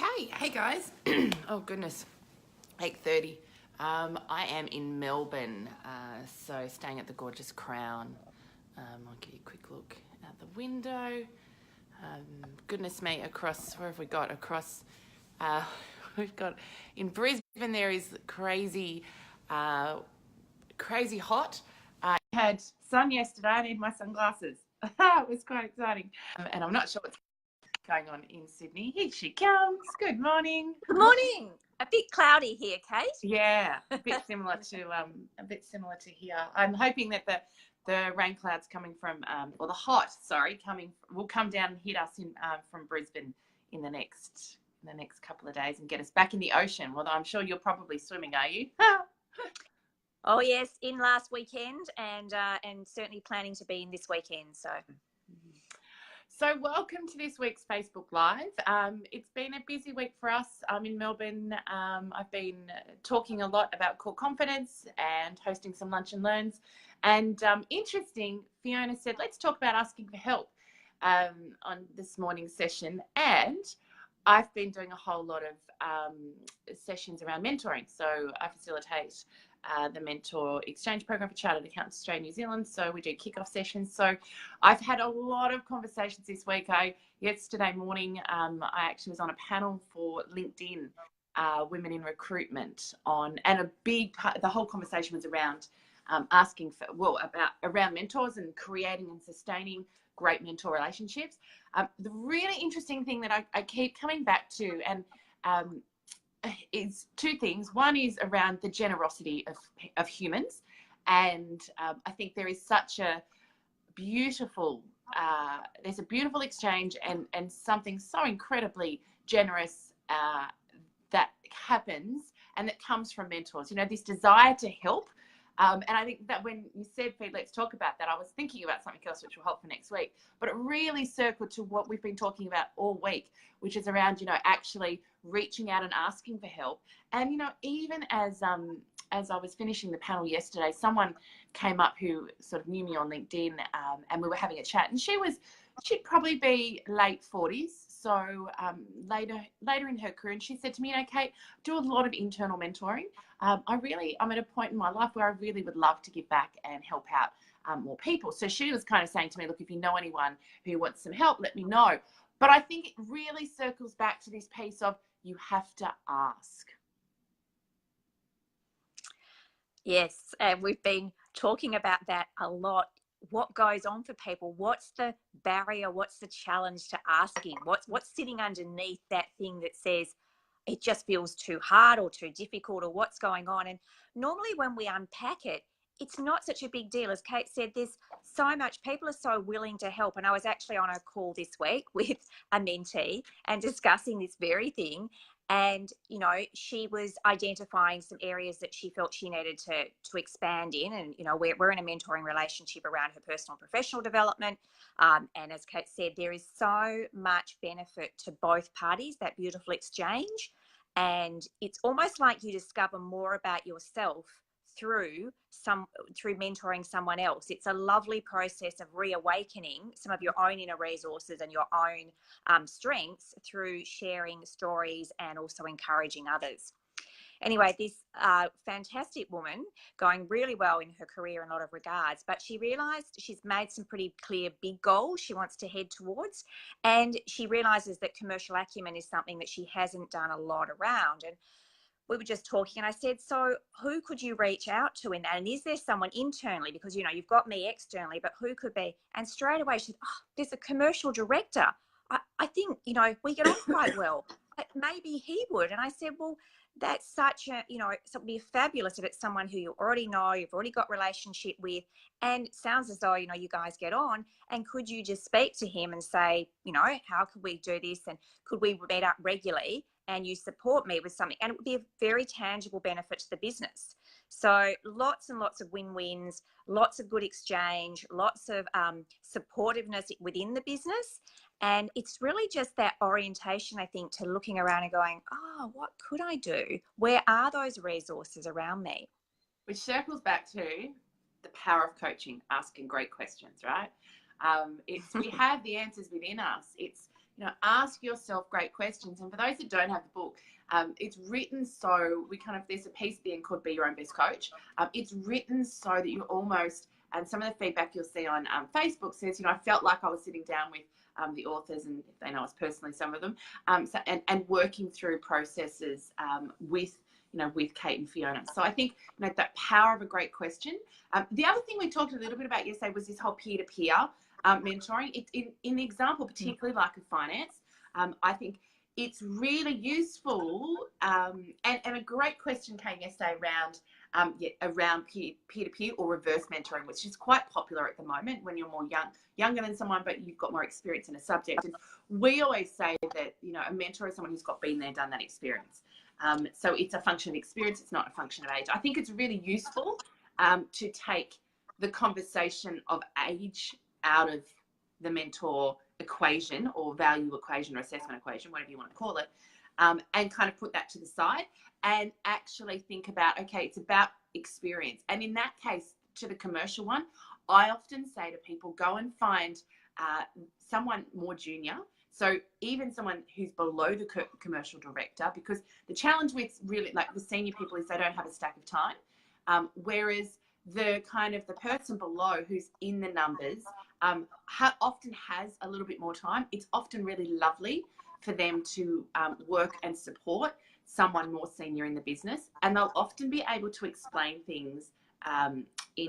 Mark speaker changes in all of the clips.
Speaker 1: Okay, hey guys. Oh goodness, 8:30. I am in Melbourne, so staying at the gorgeous Crown. I'll give you a quick look out the window. Goodness me, across, where have we got? Uh, we've got, in Brisbane there is crazy hot. I had sun yesterday. I need my sunglasses. It was quite exciting. And I'm not sure what's going on in Sydney. Here she comes. Good morning.
Speaker 2: Good morning. A bit cloudy here, Kate.
Speaker 1: Yeah, a bit similar to here. I'm hoping that the rain clouds coming from or the hot, will come down and hit us in from Brisbane in the next couple of days and get us back in the ocean. Although I'm sure you're probably swimming, are you?
Speaker 2: Oh yes, in last weekend and certainly planning to be in this weekend.
Speaker 1: So welcome to this week's Facebook Live. It's been a busy week for us. I'm in Melbourne. I've been talking a lot about core confidence and hosting some lunch and learns. And interesting, Fiona said, let's talk about asking for help on this morning's session. And I've been doing a whole lot of sessions around mentoring. So I facilitate the Mentor Exchange Program for Chartered Accountants Australia, New Zealand. So we do kickoff sessions. So I've had a lot of conversations this week. Yesterday morning, I actually was on a panel for LinkedIn Women in Recruitment and a big part, the whole conversation was around around mentors and creating and sustaining great mentor relationships. The really interesting thing that I keep coming back to and is two things. One is around the generosity of humans. And I think there is such a beautiful, there's a beautiful exchange and something so incredibly generous that happens and that comes from mentors. You know, this desire to help. And I think that when you said, Pete, let's talk about that, I was thinking about something else which will help for next week. But it really circled to what we've been talking about all week, which is around, actually reaching out and asking for help. And, even as I was finishing the panel yesterday, someone came up who sort of knew me on LinkedIn and we were having a chat. And she'd probably be late 40s. So later in her career, and she said to me, Kate, I do a lot of internal mentoring. I'm at a point in my life where I really would love to give back and help out more people. So she was kind of saying to me, look, if you know anyone who wants some help, let me know. But I think it really circles back to this piece of you have to ask.
Speaker 2: Yes, and we've been talking about that a lot. What goes on for people? What's the barrier? What's the challenge to asking? What's sitting underneath that thing that says it just feels too hard or too difficult, or what's going on? And normally when we unpack it, it's not such a big deal. As Kate said, there's so much, people are so willing to help. And I was actually on a call this week with a mentee and discussing this very thing. And, she was identifying some areas that she felt she needed to expand in. And, we're in a mentoring relationship around her personal and professional development. And as Kate said, there is so much benefit to both parties, that beautiful exchange. And it's almost like you discover more about yourself through mentoring someone else. It's a lovely process of reawakening some of your own inner resources and your own strengths through sharing stories and also encouraging others. Anyway, this fantastic woman, going really well in her career in a lot of regards, but she realised she's made some pretty clear big goals she wants to head towards, and she realises that commercial acumen is something that she hasn't done a lot around. And we were just talking and I said, so who could you reach out to in that? And is there someone internally? Because, you've got me externally, but who could be? And straight away she said, there's a commercial director. I think, we get on quite well. Maybe he would. And I said, well, that's such a, so it'd be fabulous if it's someone who you already know, you've already got relationship with, and it sounds as though, you guys get on. And could you just speak to him and say, how could we do this? And could we meet up regularly? And you support me with something, and it would be a very tangible benefit to the business. So lots and lots of win-wins, lots of good exchange, lots of supportiveness within the business. And it's really just that orientation, I think, to looking around and going, what could I do? Where are those resources around me?
Speaker 1: Which circles back to the power of coaching, asking great questions, right? We have the answers within us. It's, ask yourself great questions. And for those that don't have the book, it's written so there's a piece at the end called Be Your Own Best Coach. It's written so that you almost, and some of the feedback you'll see on Facebook says, I felt like I was sitting down with the authors, and if they know us personally, some of them, and working through processes with Kate and Fiona. So I think that power of a great question. The other thing we talked a little bit about yesterday was this whole peer-to-peer mentoring. In the example, particularly like of finance, I think it's really useful. And a great question came yesterday around peer-to-peer or reverse mentoring, which is quite popular at the moment when you're more younger than someone, but you've got more experience in a subject. And we always say that, a mentor is someone who's been there, done that experience. So it's a function of experience. It's not a function of age. I think it's really useful to take the conversation of age out of the mentor equation or value equation or assessment equation, whatever you want to call it, and kind of put that to the side and actually think about, okay, it's about experience. And in that case, to the commercial one, I often say to people, go and find someone more junior. So even someone who's below the commercial director, because the challenge with really like the senior people is they don't have a stack of time. Whereas the person below who's in the numbers often has a little bit more time. It's often really lovely for them to work and support someone more senior in the business. And they'll often be able to explain things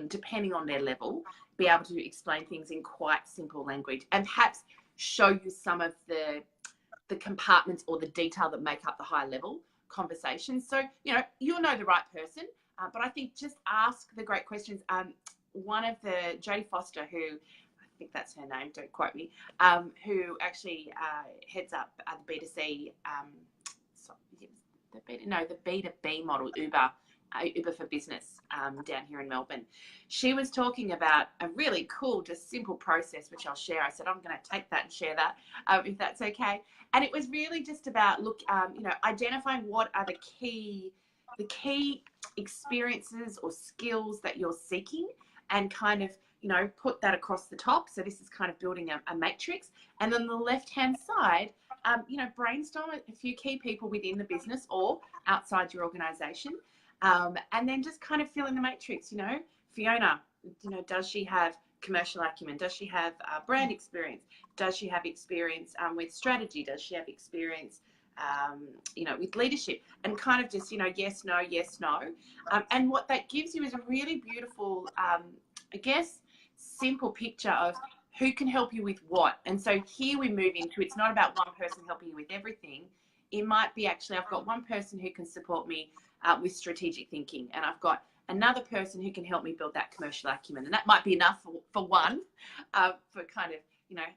Speaker 1: depending on their level, be able to explain things in quite simple language and perhaps show you some of the compartments or the detail that make up the high level conversations. So, you'll know the right person, but I think just ask the great questions. One of the Jodie Foster, who I think that's her name, don't quote me, who actually heads up the B2C, the B2B model, Uber for Business down here in Melbourne. She was talking about a really cool, just simple process, which I'll share. I said, I'm going to take that and share that, if that's okay. And it was really just about, identifying what are the key experiences or skills that you're seeking and kind of, put that across the top. So this is kind of building a matrix. And then the left-hand side, brainstorm a few key people within the business or outside your organization. And then just kind of fill in the matrix, Fiona, does she have commercial acumen? Does she have brand experience? Does she have experience with strategy? Does she have experience, with leadership? And kind of just, yes, no, yes, no. And what that gives you is a really beautiful, simple picture of who can help you with what. And so here we move into, it's not about one person helping you with everything. It might be actually, I've got one person who can support me with strategic thinking, and I've got another person who can help me build that commercial acumen, and that might be enough for one, for kind of,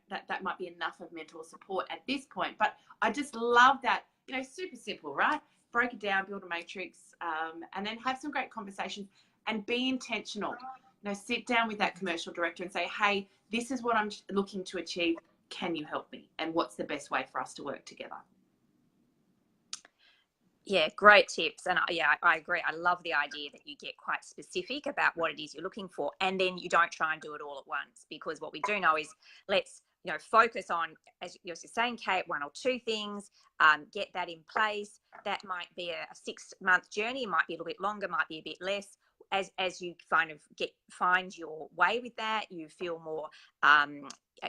Speaker 1: that might be enough of mentor support at this point. But I just love that, super simple, right? Break it down, build a matrix, and then have some great conversations and be intentional. Sit down with that commercial director and say, hey, this is what I'm looking to achieve. Can you help me? And what's the best way for us to work together?
Speaker 2: Yeah, great tips. And I agree. I love the idea that you get quite specific about what it is you're looking for, and then you don't try and do it all at once, because what we do know is let's, focus on, as you're saying, Kate, one or two things, get that in place. That might be a 6-month journey. It might be a little bit longer, might be a bit less. As you kind of find your way with that, you feel more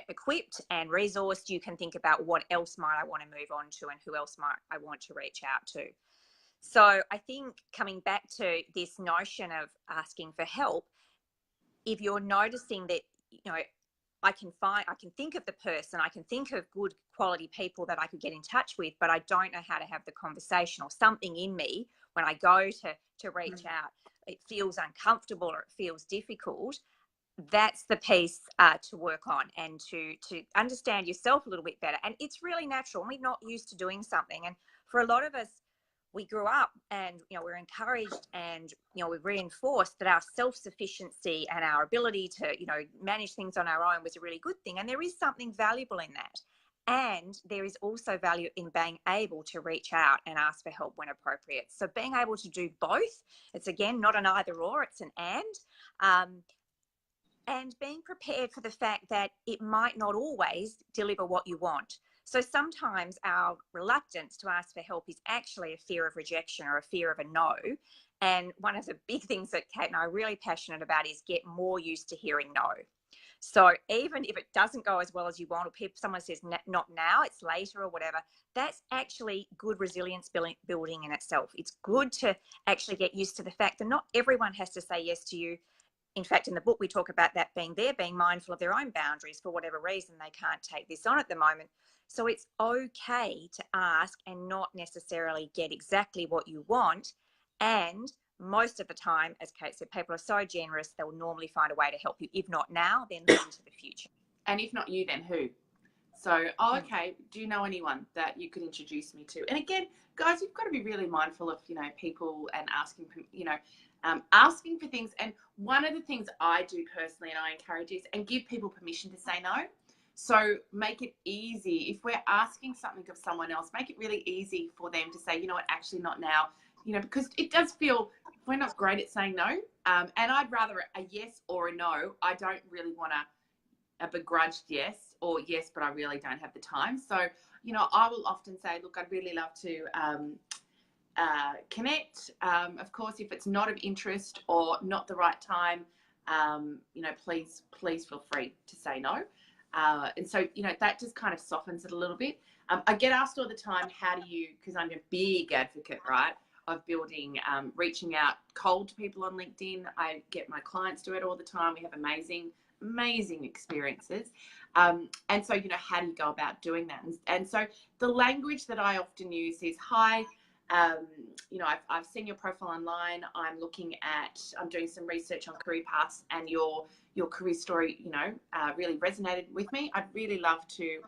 Speaker 2: equipped and resourced, you can think about what else might I want to move on to and who else might I want to reach out to. So I think coming back to this notion of asking for help, if you're noticing that, I can think of the person, I can think of good quality people that I could get in touch with, but I don't know how to have the conversation, or something in me when I go to reach out, it feels uncomfortable or it feels difficult. That's the piece to work on, and to understand yourself a little bit better. And it's really natural. We're not used to doing something. And for a lot of us, we grew up and, we're encouraged and, we're reinforced that our self-sufficiency and our ability to, manage things on our own was a really good thing. And there is something valuable in that. And there is also value in being able to reach out and ask for help when appropriate. So being able to do both, it's again, not an either or, it's an and being prepared for the fact that it might not always deliver what you want. So sometimes our reluctance to ask for help is actually a fear of rejection or a fear of a no. And one of the big things that Kate and I are really passionate about is get more used to hearing no. So even if it doesn't go as well as you want, or someone says not now, it's later or whatever, that's actually good resilience building in itself. It's good to actually get used to the fact that not everyone has to say yes to you. In fact, in the book, we talk about that being mindful of their own boundaries for whatever reason they can't take this on at the moment. So it's okay to ask and not necessarily get exactly what you want. And most of the time, as Kate said, people are so generous, they'll normally find a way to help you. If not now, then into the future.
Speaker 1: And if not you, then who? So, okay, do you know anyone that you could introduce me to? And again, guys, you've got to be really mindful of, people and asking, asking for things. And one of the things I do personally, and I encourage is, and give people permission to say no. So make it easy. If we're asking something of someone else, make it really easy for them to say, you know what, actually not now, because it does feel, we're not great at saying no. And I'd rather a yes or a no. I don't really want a begrudged yes, or yes, but I really don't have the time. So, I will often say, look, I'd really love to connect. Of course, if it's not of interest or not the right time, please feel free to say no. And so, that just kind of softens it a little bit. I get asked all the time, how do you, because I'm a big advocate, right, of building, reaching out cold to people on LinkedIn. I get my clients do it all the time. We have amazing experiences. And so, how do you go about doing that? And so the language that I often use is, hi, I've seen your profile online. I'm doing some research on career paths, and your career story, really resonated with me. I'd really love to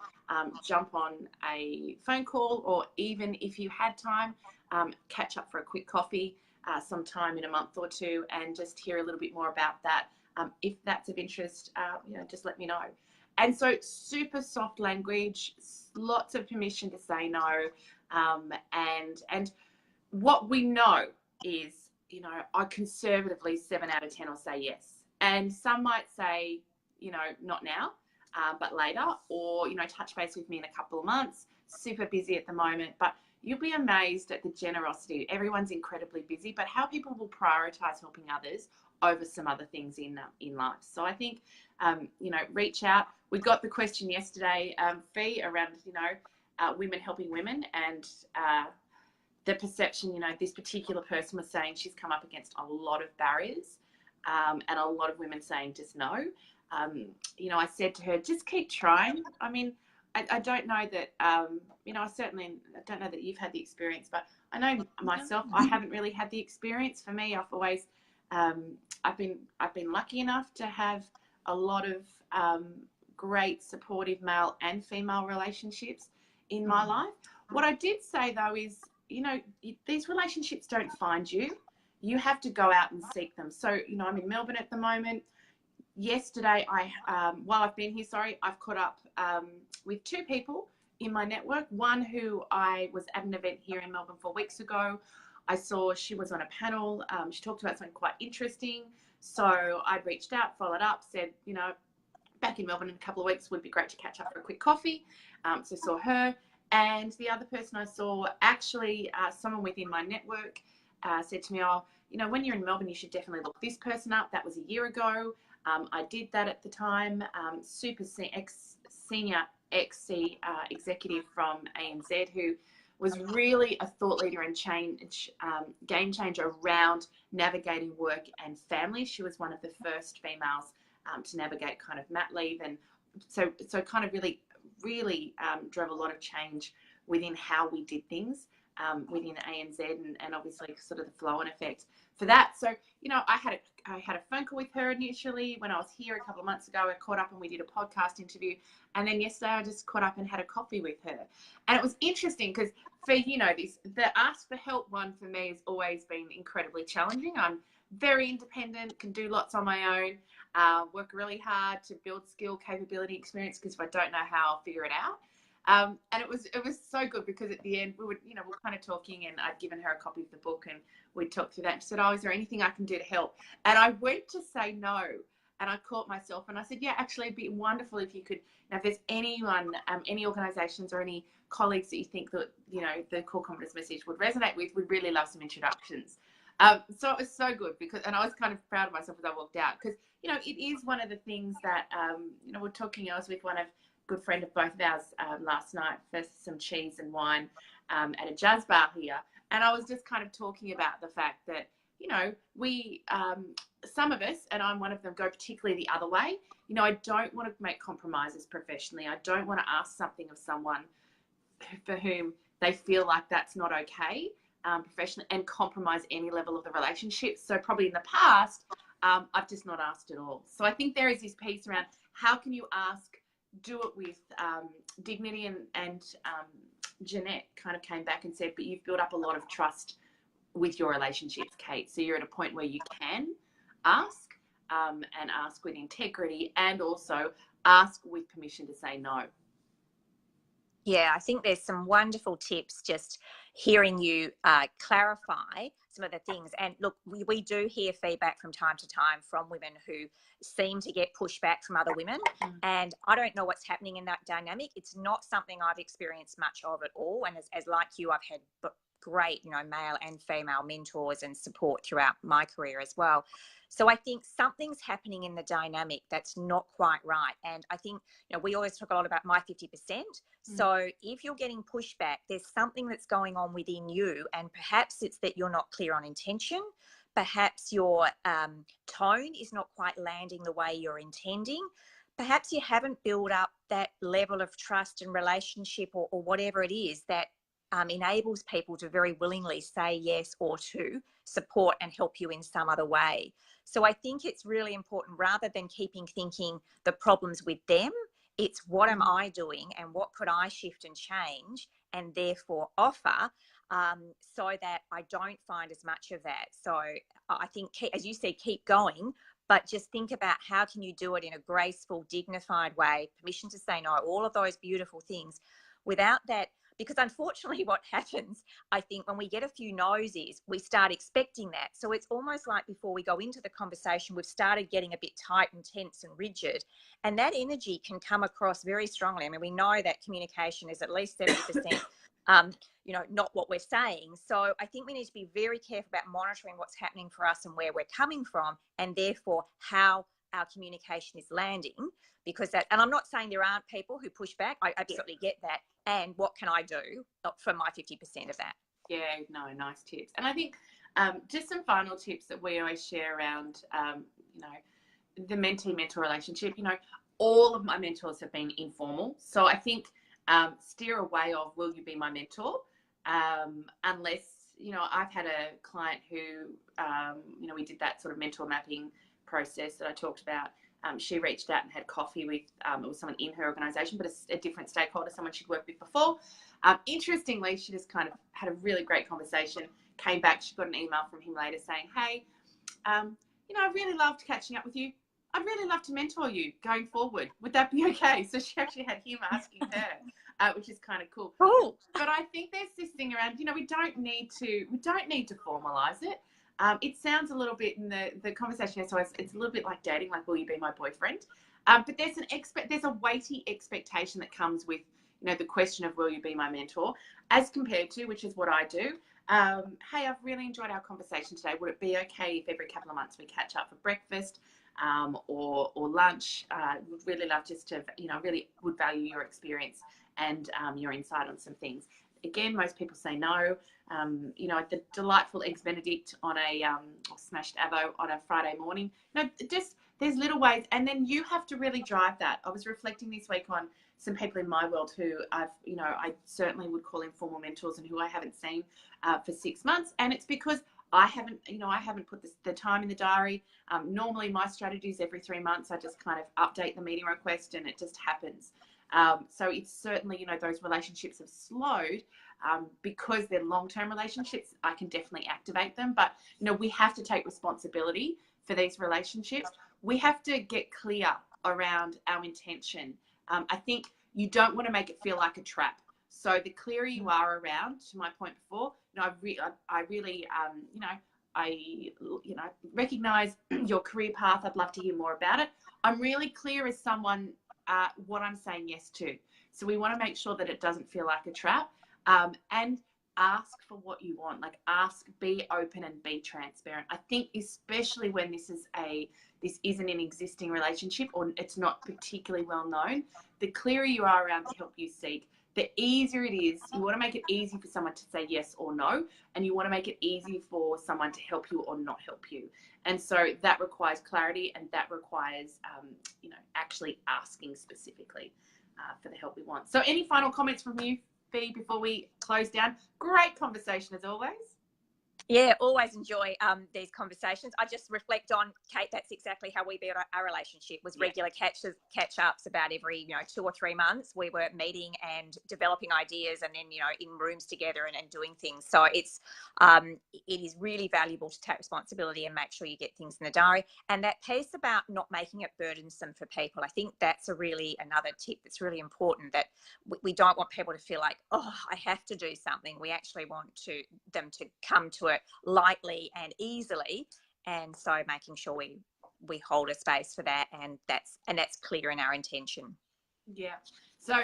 Speaker 1: jump on a phone call, or even if you had time, catch up for a quick coffee sometime in a month or two, and just hear a little bit more about that. If that's of interest, just let me know. And so super soft language, lots of permission to say no. And what we know is, I conservatively 7 out of 10 will say yes. And some might say, not now, but later, or, touch base with me in a couple of months. Super busy at the moment, but you'll be amazed at the generosity. Everyone's incredibly busy, but how people will prioritize helping others over some other things in life. So I think, reach out. We got the question yesterday, Fee, around, women helping women, and the perception, this particular person was saying she's come up against a lot of barriers, and a lot of women saying just no. I said to her, just keep trying. I mean, I don't know that, I don't know that you've had the experience, but I know myself, I haven't really had the experience. For me, I've always, I've been lucky enough to have a lot of great supportive male and female relationships in my life. What I did say though is, these relationships don't find you. You have to go out and seek them. So, I'm in Melbourne at the moment. Yesterday, while I've been here, I've caught up with 2 people in my network. One who I was at an event here in Melbourne 4 weeks ago. I saw she was on a panel. She talked about something quite interesting. So I'd reached out, followed up, said, back in Melbourne in a couple of weeks, would be great to catch up for a quick coffee. So saw her. And the other person I saw, actually someone within my network, said to me, when you're in Melbourne, you should definitely look this person up. That was a year ago. I did that at the time. Super senior executive from ANZ, who was really a thought leader and game changer around navigating work and family. She was one of the first females to navigate kind of mat leave, and so kind of really drove a lot of change within how we did things within ANZ, and obviously sort of the flow-on effect for that. So, I had a phone call with her initially when I was here a couple of months ago. I caught up and we did a podcast interview. And then yesterday I just caught up and had a coffee with her. And it was interesting because, the ask for help one for me has always been incredibly challenging. I'm very independent, can do lots on my own, work really hard to build skill, capability, experience, because if I don't know how, I'll figure it out. And it was so good because at the end we were kind of talking, and I'd given her a copy of the book and we'd talked through that. And she said, is there anything I can do to help? And I went to say no. And I caught myself and I said, yeah, actually it'd be wonderful if you could, if there's anyone, any organisations or any colleagues that you think that, the core competence message would resonate with, we'd really love some introductions. So it was so good and I was kind of proud of myself as I walked out, because, it is one of the things that, we're talking, I was with one of good friend of both of ours last night for some cheese and wine at a jazz bar here. And I was just kind of talking about the fact that, we, some of us, and I'm one of them, go particularly the other way. I don't want to make compromises professionally. I don't want to ask something of someone for whom they feel like that's not okay professionally, and compromise any level of the relationship. So probably in the past, I've just not asked at all. So I think there is this piece around how can you ask, do it with dignity, and Jeanette kind of came back and said, but you've built up a lot of trust with your relationships, Kate. So you're at a point where you can ask and ask with integrity, and also ask with permission to say no.
Speaker 2: Yeah, I think there's some wonderful tips just hearing you clarify some of the things. And look, we do hear feedback from time to time from women who seem to get pushback from other women. And I don't know what's happening in that dynamic. It's not something I've experienced much of at all. And as like you, I've had great, male and female mentors and support throughout my career as well. So I think something's happening in the dynamic that's not quite right. And I think, we always talk a lot about my 50%. So if you're getting pushback, there's something that's going on within you, and perhaps it's that you're not clear on intention. Perhaps your tone is not quite landing the way you're intending. Perhaps you haven't built up that level of trust and relationship or whatever it is that enables people to very willingly say yes or to support and help you in some other way. So I think it's really important, rather than keeping thinking the problem's with them, it's what am I doing and what could I shift and change and therefore offer, so that I don't find as much of that. So I think, as you said, keep going, but just think about how can you do it in a graceful, dignified way, permission to say no, all of those beautiful things without that. Because unfortunately what happens, I think, when we get a few no's is we start expecting that. So it's almost like before we go into the conversation, we've started getting a bit tight and tense and rigid. And that energy can come across very strongly. I mean, we know that communication is at least 70%, not what we're saying. So I think we need to be very careful about monitoring what's happening for us and where we're coming from, and therefore how our communication is landing. Because that, and I'm not saying there aren't people who push back. I absolutely get that. And what can I do for my 50% of that?
Speaker 1: Yeah, no, nice tips. And I think just some final tips that we always share around, the mentee-mentor relationship. All of my mentors have been informal. So I think steer away of, will you be my mentor? Unless, I've had a client who, we did that sort of mentor mapping process that I talked about. She reached out and had coffee with, it was someone in her organisation, but a different stakeholder, someone she'd worked with before. Interestingly, she just kind of had a really great conversation, came back, she got an email from him later saying, hey, I really loved catching up with you. I'd really love to mentor you going forward. Would that be okay? So she actually had him asking her, which is kind of cool.
Speaker 2: Cool.
Speaker 1: But I think there's this thing around, we don't need to formalize it. It sounds a little bit in the conversation, so it's a little bit like dating, like, will you be my boyfriend? But there's a weighty expectation that comes with, the question of, will you be my mentor, as compared to, which is what I do. Hey, I've really enjoyed our conversation today. Would it be okay if every couple of months we catch up for breakfast or lunch? Would really love just to, really would value your experience and your insight on some things. Again, most people say no. The delightful eggs Benedict on a or smashed avo on a Friday morning. Just there's little ways, and then you have to really drive that. I was reflecting this week on some people in my world who I certainly would call informal mentors and who I haven't seen for 6 months, and it's because I haven't put the time in the diary. Normally my strategy is every 3 months. I just kind of update the meeting request, and it just happens. So it's certainly, those relationships have slowed because they're long-term relationships. I can definitely activate them, but, we have to take responsibility for these relationships. We have to get clear around our intention. I think you don't want to make it feel like a trap. So the clearer you are around, to my point before, I really, recognize your career path. I'd love to hear more about it. I'm really clear as someone what I'm saying yes to. So we want to make sure that it doesn't feel like a trap, and ask for what you want. Like, ask, be open and be transparent. I think especially when this isn't an existing relationship or it's not particularly well known, the clearer you are around the help you seek, the easier it is. You want to make it easy for someone to say yes or no, and you want to make it easy for someone to help you or not help you. And so that requires clarity, and that requires, actually asking specifically for the help we want. So any final comments from you, Fee, before we close down? Great conversation as always.
Speaker 2: Yeah, always enjoy these conversations. I just reflect on, Kate, that's exactly how we built our relationship, was regular catch-ups about every 2 or 3 months. We were meeting and developing ideas, and then in rooms together and doing things. So it is really valuable to take responsibility and make sure you get things in the diary. And that piece about not making it burdensome for people, I think that's another tip that's really important, that we don't want people to feel like, oh, I have to do something. We actually want them to come to it lightly and easily, and so making sure we hold a space for that, and that's clear in our intention.
Speaker 1: Yeah. So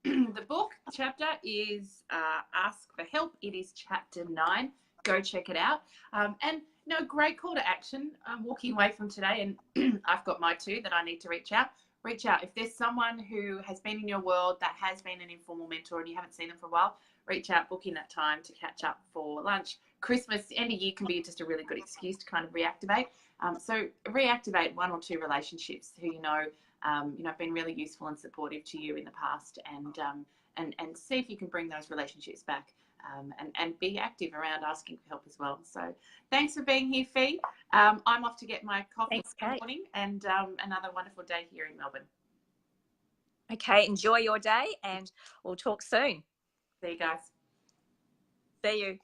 Speaker 1: the book chapter is Ask for Help. It is chapter 9. Go check it out. And great call to action. I'm walking away from today, and I've got my 2 that I need to reach out. Reach out. If there's someone who has been in your world that has been an informal mentor and you haven't seen them for a while, reach out, book in that time to catch up for lunch. Christmas, end of year can be just a really good excuse to kind of reactivate. So reactivate 1 or 2 relationships who have been really useful and supportive to you in the past, and see if you can bring those relationships back, and be active around asking for help as well. So thanks for being here, Fee. I'm off to get my coffee this morning, and another wonderful day here in Melbourne.
Speaker 2: Okay, enjoy your day, and we'll talk soon.
Speaker 1: See you guys.
Speaker 2: See you.